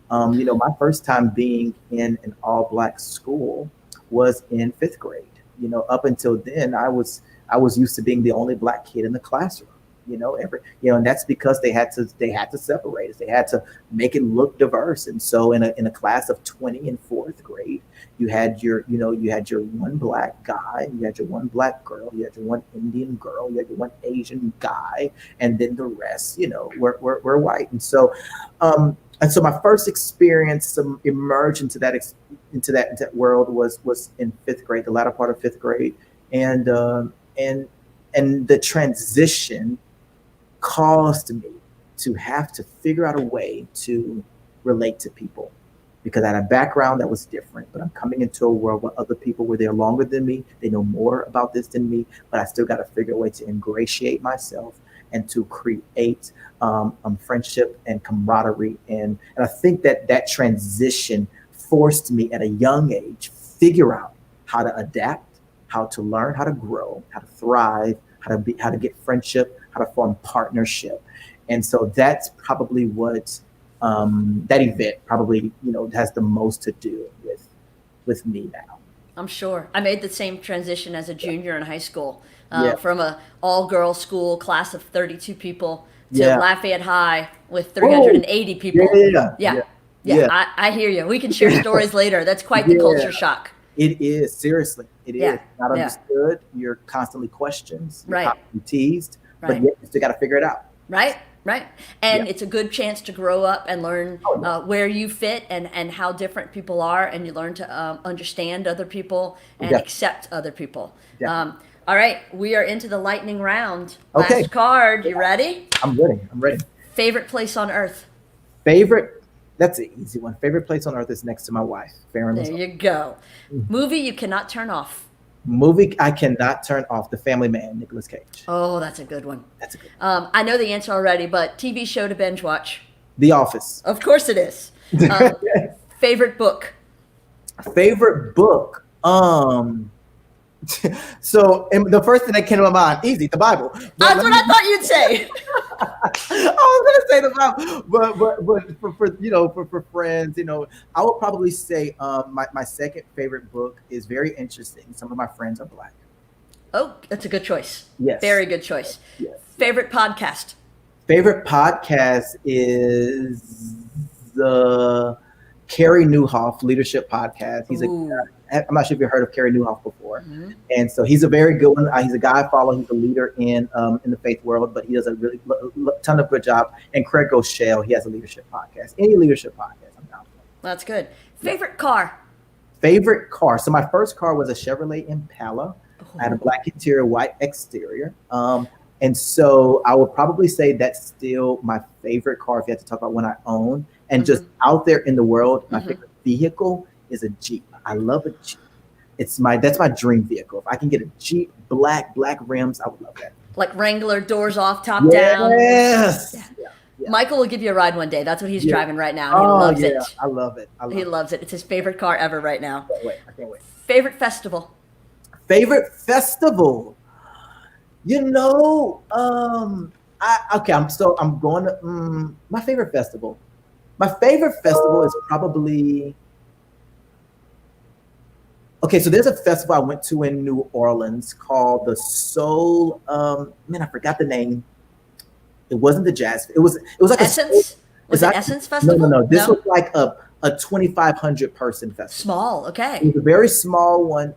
My first time being in an all-Black school was in 5th grade. Up until then, I was used to being the only Black kid in the classroom. And that's because they had to separate us. They had to make it look diverse. And so in a class of 20 in 4th grade, you had your one Black guy, you had your one Black girl, you had your one Indian girl, you had your one Asian guy, and then the rest, were white. And so my first experience to emerge into that world was in 5th grade, the latter part of 5th grade, and the transition caused me to have to figure out a way to relate to people, because I had a background that was different, but I'm coming into a world where other people were there longer than me. They know more about this than me, but I still got to figure a way to ingratiate myself and to create friendship and camaraderie. And I think that transition forced me at a young age figure out how to adapt, how to learn, how to grow, how to thrive, how to get friendship, how to form partnership. And so that's probably what that event probably, has the most to do with me now. I'm sure. I made the same transition as a junior in high school, from a all-girl school class of 32 people to Lafayette High with 380 people. Yeah. I hear you. We can share stories later. That's quite the culture shock. It is, seriously. It is not understood. You're constantly questioned, you're constantly teased, but yet you still got to figure it out. Right. And it's a good chance to grow up and learn where you fit and how different people are, and you learn to understand other people and accept other people. All right, we are into the lightning round. Okay. Last card. You ready? I'm ready. I'm ready. Favorite place on earth? Favorite, that's an easy one. Favorite place on earth is next to my wife, Farron. There you go. Movie you cannot turn off. Movie I cannot turn off, The Family Man, Nicolas Cage. Oh, that's a good one. That's a good one. I know the answer already, but TV show to binge watch. The Office. Of course it is. Favorite book? Favorite book. So and the first thing that came to my mind, easy, the Bible. That's what I thought you'd say. I was gonna say the Bible, but for friends, I would probably say my second favorite book is very interesting. Some of my friends are Black. Oh, that's a good choice. Yes. Very good choice. Yes. Favorite podcast? Favorite podcast is the Carey Nieuwhof Leadership Podcast. I'm not sure if you've heard of Carey Nieuwhof before. Mm-hmm. And so he's a very good one. He's a guy I follow. He's a leader in the faith world, but he does a really ton of good job. And Craig Rochelle, he has a leadership podcast. Any leadership podcast, I'm down for. That's good. Favorite car? Favorite car. So my first car was a Chevrolet Impala. I had a black interior, white exterior. And so I would probably say that's still my favorite car if you have to talk about one I own. And just out there in the world, my favorite vehicle is a Jeep. I love a Jeep. That's my dream vehicle. If I can get a Jeep, black rims, I would love that. Like Wrangler, doors off, top down. Yes. Yeah. Michael will give you a ride one day. That's what he's driving right now. He loves it. I love it. He loves it. It's his favorite car ever right now. I can't wait. Favorite festival? Favorite festival? I'm going to my favorite festival. My favorite festival is probably so there's a festival I went to in New Orleans called the Soul. I forgot the name. It wasn't the jazz. It was like Essence. Was it Essence Festival? No. This was like a 2,500 person festival. Small. Okay. It was a very small one,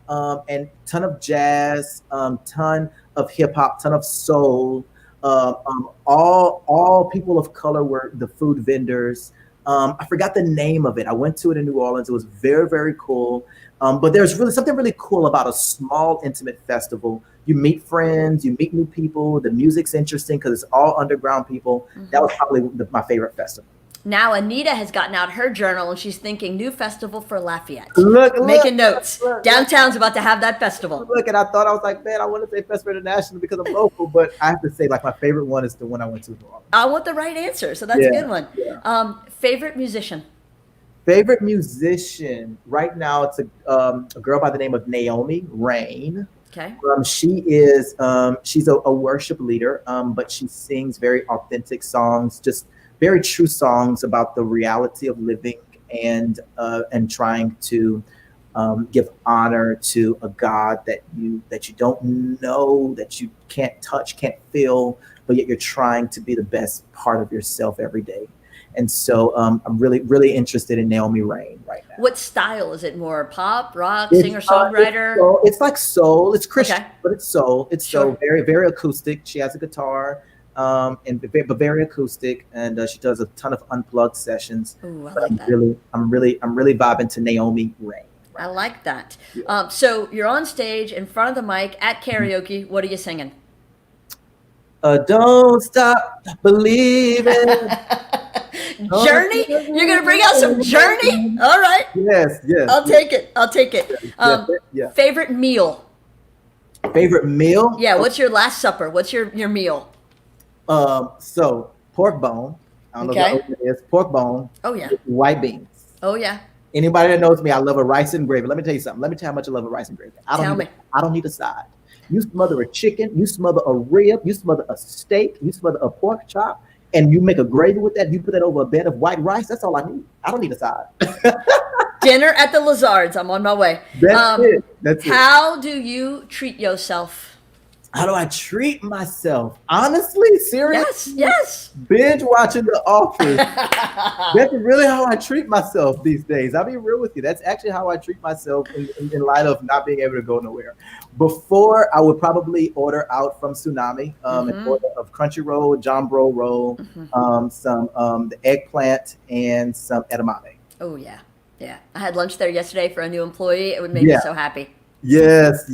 and ton of jazz, ton of hip hop, ton of soul. All people of color were the food vendors. I forgot the name of it. I went to it in New Orleans. It was very, very cool. But there's really something really cool about a small, intimate festival. You meet friends, you meet new people. The music's interesting because it's all underground people. Mm-hmm. That was probably my favorite festival. Now Anita has gotten out her journal and she's thinking new festival for Lafayette. Making notes. Downtown's about to have that festival. Look, and I thought, I was like, man, I want to say Festival International because I'm local, but I have to say, like, my favorite one is the one I went to New Orleans. I want the right answer, so that's a good one. Yeah. Favorite musician? Favorite musician right now, it's a girl by the name of Naomi Rain. Okay. She's a worship leader, but she sings very authentic songs, just very true songs about the reality of living and trying to give honor to a God that you don't know, that you can't touch, can't feel, but yet you're trying to be the best part of yourself every day. And so I'm really, really interested in Naomi Rain right now. What style? Is it more pop, rock, singer-songwriter? It's like soul. It's Christian, but it's soul. It's sure. So very, very acoustic. She has a guitar, but very acoustic, and she does a ton of unplugged sessions. Ooh, I but like that. I'm really vibing to Naomi Rain. I like that. Yeah. So you're on stage in front of the mic at karaoke. What are you singing? Don't stop believing. Journey? You're going to bring out some Journey? All right. Yes. I'll take it. Yeah. Favorite meal? Favorite meal? Yeah, what's your last supper? What's your meal? So pork bone. I don't know what it is. Pork bone. Oh, yeah. White beans. Oh, yeah. Anybody that knows me, I love a rice and gravy. Let me tell you something. Let me tell you how much I love a rice and gravy. I don't need a side. You smother a chicken, you smother a rib, you smother a steak, you smother a pork chop, and you make a gravy with that. You put that over a bed of white rice. That's all I need. I don't need a side. Dinner at the Lazards. I'm on my way. That's it. How do you treat yourself? How do I treat myself? Honestly, seriously? Yes. Binge watching The Office. That's really how I treat myself these days. I'll be real with you. That's actually how I treat myself in light of not being able to go nowhere. Before, I would probably order out from Tsunami, an order of crunchy roll, jambro roll, some the eggplant, and some edamame. Oh, yeah. I had lunch there yesterday for a new employee. It would make me so happy. Yes.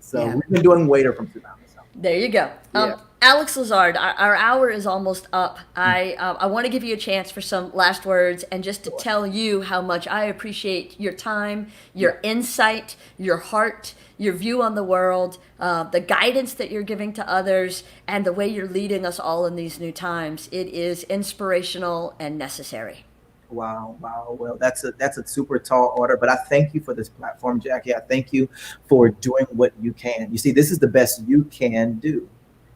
So Yeah. we've been doing waiter from Savannah. So. There you go. Yeah. Alex Lazard, our hour is almost up. I want to give you a chance for some last words and just to tell you how much I appreciate your time, your insight, your heart, your view on the world, the guidance that you're giving to others, and the way you're leading us all in these new times. It is inspirational and necessary. Wow. Well, that's a super tall order, but I thank you for this platform, Jackie. I thank you for doing what you can. You see, this is the best you can do.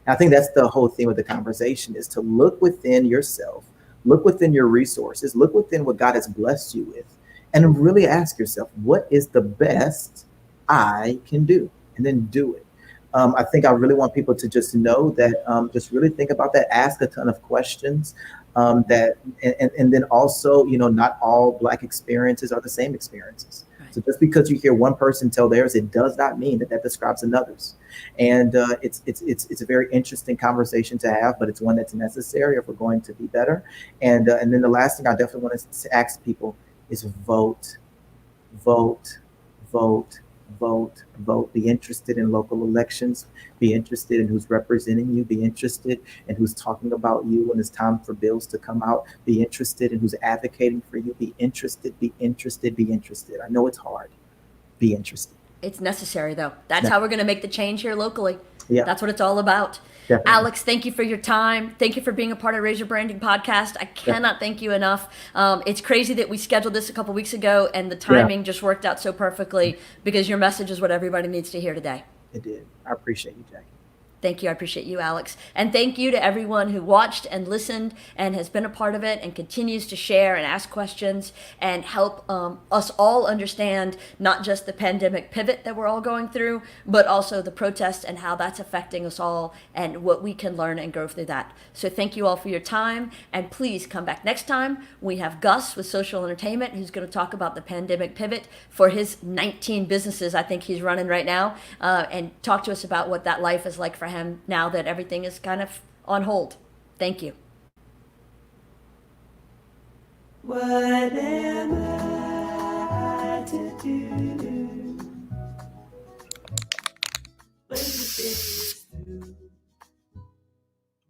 And I think that's the whole theme of the conversation, is to look within yourself, look within your resources, look within what God has blessed you with, and really ask yourself, what is the best I can do? And then do it. I think I really want people to just know that, just really think about that, ask a ton of questions. And then also, not all Black experiences are the same experiences. Right. So just because you hear one person tell theirs, it does not mean that describes another's. And it's a very interesting conversation to have, but it's one that's necessary if we're going to be better. And then the last thing I definitely want to ask people is vote. Be interested in local elections. Be interested in who's representing you. Be interested in who's talking about you when it's time for bills to come out. Be interested in who's advocating for you. Be interested. I know it's hard. Be interested. It's necessary, though. That's how we're going to make the change here locally. Yeah. That's what it's all about. Definitely. Alex, thank you for your time. Thank you for being a part of RazorBranding podcast. I cannot thank you enough. It's crazy that we scheduled this a couple weeks ago, and the timing just worked out so perfectly because your message is what everybody needs to hear today. It did. I appreciate you, Jackie. Thank you. I appreciate you, Alex. And thank you to everyone who watched and listened and has been a part of it and continues to share and ask questions and help us all understand not just the pandemic pivot that we're all going through, but also the protests and how that's affecting us all and what we can learn and grow through that. So thank you all for your time. And please come back next time. We have Gus with Social Entertainment, who's going to talk about the pandemic pivot for his 19 businesses I think he's running right now, and talk to us about what that life is like for him now that everything is kind of on hold. Thank you. What am I to do? Wait a minute.